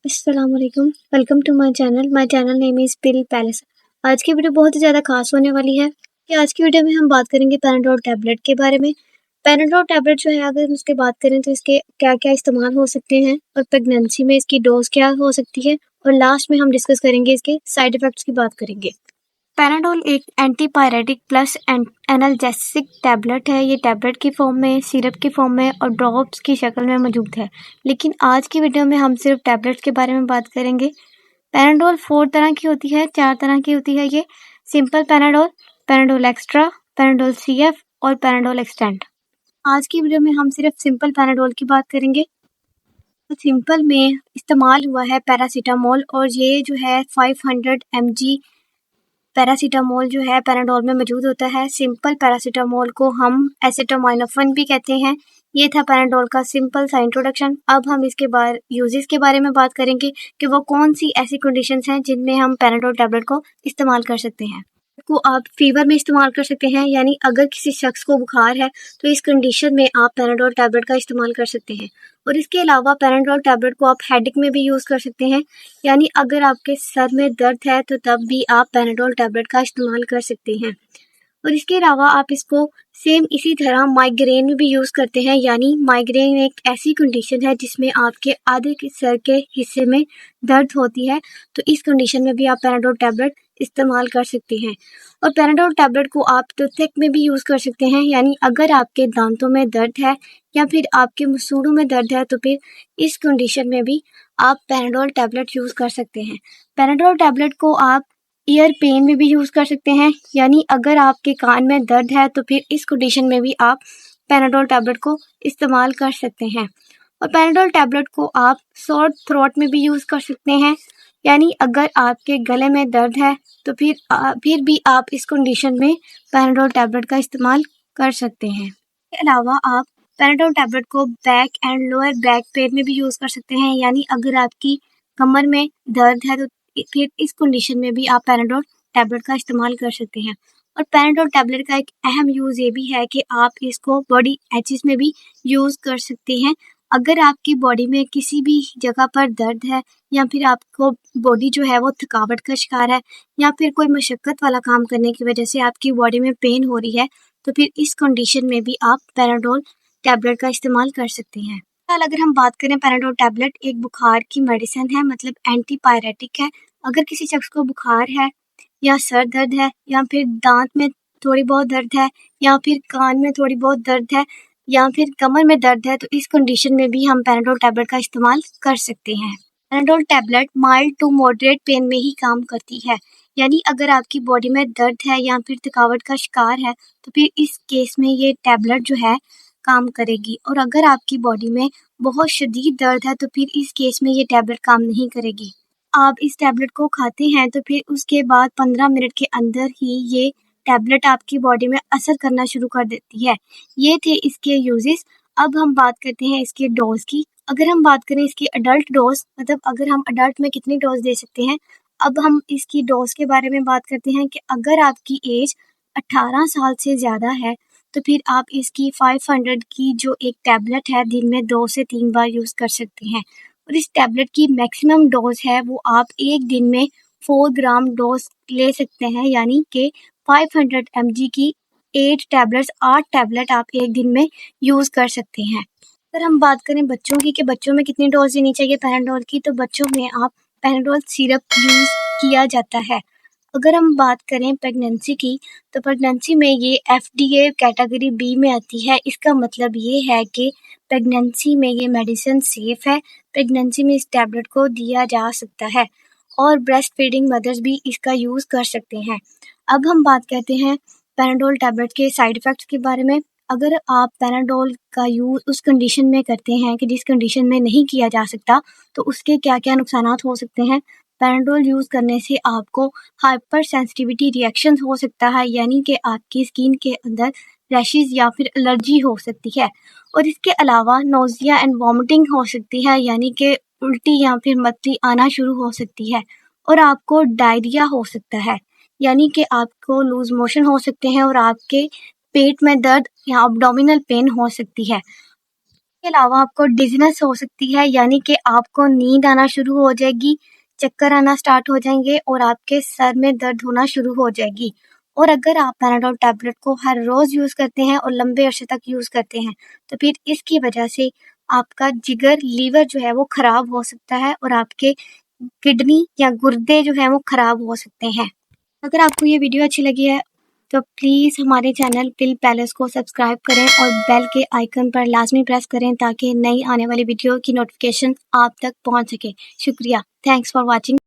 अस्सलामुअलैकुम, welcome to my channel name is pill palace. आज की वीडियो बहुत ही ज़्यादा खास होने वाली है कि आज की वीडियो में हम बात करेंगे पैराडोल टैबलेट के बारे में। पैराडोल टैबलेट जो है, अगर हम उसकी बात करें तो इसके क्या-क्या इस्तेमाल हो सकते हैं और प्रेगनेंसी में इसकी डोज़ क्या हो सकती है, और लास्ट में हम डिस्कस करेंगे इसके साइड इफ़ेक्ट्स की बात करेंगे। पैराडोल एक एंटीपायरेटिक प्लस एनाल्जेसिक टैबलेट है। ये टैबलेट की फॉर्म में, सिरप की फॉर्म में और ड्रॉप्स की शक्ल में मौजूद है। लेकिन आज की वीडियो में हम सिर्फ टैबलेट्स के बारे में बात करेंगे। पैराडोल 4 तरह की होती है, 4 तरह की होती है ये। Simple paradol, paradol extra, paradol CF और पैराडोल एक्सटेंड। आज की वीडियो में हम सिर्फ सिंपल पैराडोल की बात करेंगे। तो सिंपल में इस्तेमाल हुआ है पैरासीटामोल, और ये जो है 500 mg पैरासीटामोल जो है पैराडोल में मौजूद होता है। सिंपल पैरासीटामोल को हम एसिटामिनोफेन भी कहते हैं। ये था पैराडोल का सिंपल सा इंट्रोडक्शन। अब हम इसके यूजेस के बारे में बात करेंगे कि वो कौन सी ऐसी कंडीशंस हैं जिनमें हम पैराडोल टैबलेट को इस्तेमाल कर सकते हैं। को आप फीवर में इस्तेमाल कर सकते हैं, यानी अगर किसी शख्स को बुखार है तो इस कंडीशन में आप पैराडोल टैबलेट का इस्तेमाल कर सकते हैं। और इसके अलावा पैराडोल टैबलेट को आप हेडेक में भी यूज़ कर सकते हैं, यानी अगर आपके सर में दर्द है तो तब भी आप पैराडोल टैबलेट का इस्तेमाल कर सकते हैं। और इसके अलावा आप इसको सेम इसी तरह माइग्रेन में भी यूज़ करते हैं, यानी माइग्रेन एक ऐसी कंडीशन है जिसमें आपके आधे के सर के हिस्से में दर्द होती है, तो इस कंडीशन में भी आप पैराडोल टैबलेट इस्तेमाल कर सकते हैं। और पैराडोल टैबलेट को आप टूथपिक में भी यूज़ कर सकते हैं, यानी अगर आपके दांतों में दर्द है या फिर आपके मसूड़ों में दर्द है तो फिर इस कंडीशन में भी आप पैराडोल टैबलेट यूज़ कर सकते हैं। पैराडोल टैबलेट को आप ईयर पेन में भी यूज़ कर सकते हैं, यानी अगर आपके कान में दर्द है तो फिर इस कंडीशन में भी आप पैराडोल टैबलेट को इस्तेमाल कर सकते हैं। और पैराडोल टैबलेट को आप सोर थ्रोट में भी यूज़ कर सकते हैं, यानी अगर आपके गले में दर्द है तो फिर भी आप इस कंडीशन में पैराडोल टैबलेट का इस्तेमाल कर सकते हैं। इसके अलावा आप पैराडोल टैबलेट को back and lower back pain में भी यूज़ कर सकते हैं, यानी अगर आपकी कमर में दर्द है तो फिर इस कंडीशन में भी आप पैराडोल टैबलेट का इस्तेमाल कर सकते हैं। और पैराडोल टैबलेट का एक अहम यूज़ ये भी है कि आप इसको बॉडी एचिस में भी यूज़ कर सकते हैं। अगर आपकी बॉडी में किसी भी जगह पर दर्द है, या फिर आपको बॉडी जो है वो थकावट का शिकार है, या फिर कोई मशक्क़त वाला काम करने की वजह से आपकी बॉडी में पेन हो रही है, तो फिर इस कंडीशन में भी आप पैराडोल टैबलेट का इस्तेमाल कर सकते हैं। अगर हम बात करें, पैराडोल टैबलेट एक बुखार की मेडिसिन है, मतलब एंटीपायरेटिक है। अगर किसी शख्स को बुखार है या सर दर्द है या फिर दांत में थोड़ी बहुत दर्द है या फिर कान में थोड़ी बहुत दर्द है या फिर कमर में दर्द है, तो इस कंडीशन में भी हम पैराडोल टैबलेट का इस्तेमाल कर सकते हैं। Paradol tablet mild to moderate pain में ही काम करती है, यानी अगर आपकी बॉडी में दर्द है या फिर थकावट का शिकार है तो फिर इस केस में ये टैबलेट जो है काम करेगी। और अगर आपकी बॉडी में बहुत शदीद दर्द है तो फिर इस केस में ये टैबलेट काम नहीं करेगी। आप इस टैबलेट को खाते हैं तो फिर उसके बाद 15 मिनट के अंदर ही ये टैबलेट आपकी बॉडी में असर करना शुरू कर देती है। ये थे इसके यूजेस। अब हम बात करते हैं इसके डोज की। अगर हम बात करें इसकी अडल्ट डोज, मतलब अगर हम अडल्ट में कितनी डोज दे सकते हैं, अब हम इसकी डोज के बारे में बात करते हैं कि अगर आपकी एज 18 साल से ज़्यादा है तो फिर आप इसकी 500 की जो एक टैबलेट है दिन में 2 से 3 बार यूज़ कर सकते हैं। और इस टैबलेट की मैक्सिमम डोज है वो आप एक दिन में 4 ग्राम डोज ले सकते हैं, यानी कि 500 mg की 8 टैबलेट आप एक दिन में यूज़ कर सकते हैं। अगर हम बात करें बच्चों की कि बच्चों में कितनी डोज देनी चाहिए पैराडोल की, तो बच्चों में आप पैराडोल सिरप यूज़ किया जाता है। अगर हम बात करें प्रेगनेंसी की, तो प्रेगनेंसी में ये FDA कैटेगरी बी में आती है। इसका मतलब ये है कि प्रेगनेंसी में ये मेडिसिन सेफ है, प्रेगनेंसी में इस टैबलेट को दिया जा सकता है और ब्रेस्ट फीडिंग मदर्स भी इसका यूज़ कर सकते हैं। अब हम बात करते हैं पैराडोल टैबलेट के साइड इफ़ेक्ट्स के बारे में। अगर आप पैराडोल का यूज़ उस कंडीशन में करते हैं कि जिस कंडीशन में नहीं किया जा सकता, तो उसके क्या-क्या नुकसानात हो सकते हैं। पैराडोल यूज़ करने से आपको हाइपर सेंसिटिविटी रिएक्शन हो सकता है, यानी कि आपकी स्किन के अंदर रैशेज़ या फिर एलर्जी हो सकती है। और इसके अलावा नोज़िया एंड वॉमिटिंग हो सकती है, यानी कि उल्टी या फिर मतली आना शुरू हो सकती है। और आपको डायरिया हो सकता है, यानी कि आपको लूज़ मोशन हो सकते हैं और आपके पेट में दर्द या एब्डोमिनल पेन हो सकती है। इसके अलावा आपको डिज़नेस हो सकती है, यानी कि आपको नींद आना शुरू हो जाएगी, चक्कर आना स्टार्ट हो जाएँगे और आपके सर में दर्द होना शुरू हो जाएगी। और अगर आप पैराडोल टैबलेट को हर रोज़ यूज़ करते हैं और लंबे अरसे तक यूज़ करते हैं, तो फिर इसकी वजह से आपका जिगर, लीवर जो है वो खराब हो सकता है और आपके किडनी या गुर्दे जो हैं वो खराब हो सकते हैं। अगर आपको ये वीडियो अच्छी लगी है तो प्लीज़ हमारे चैनल पिल पैलेस को सब्सक्राइब करें और बेल के आइकन पर लाजमी प्रेस करें ताकि नई आने वाली वीडियो की नोटिफिकेशन आप तक पहुंच सके। शुक्रिया। Thanks for watching.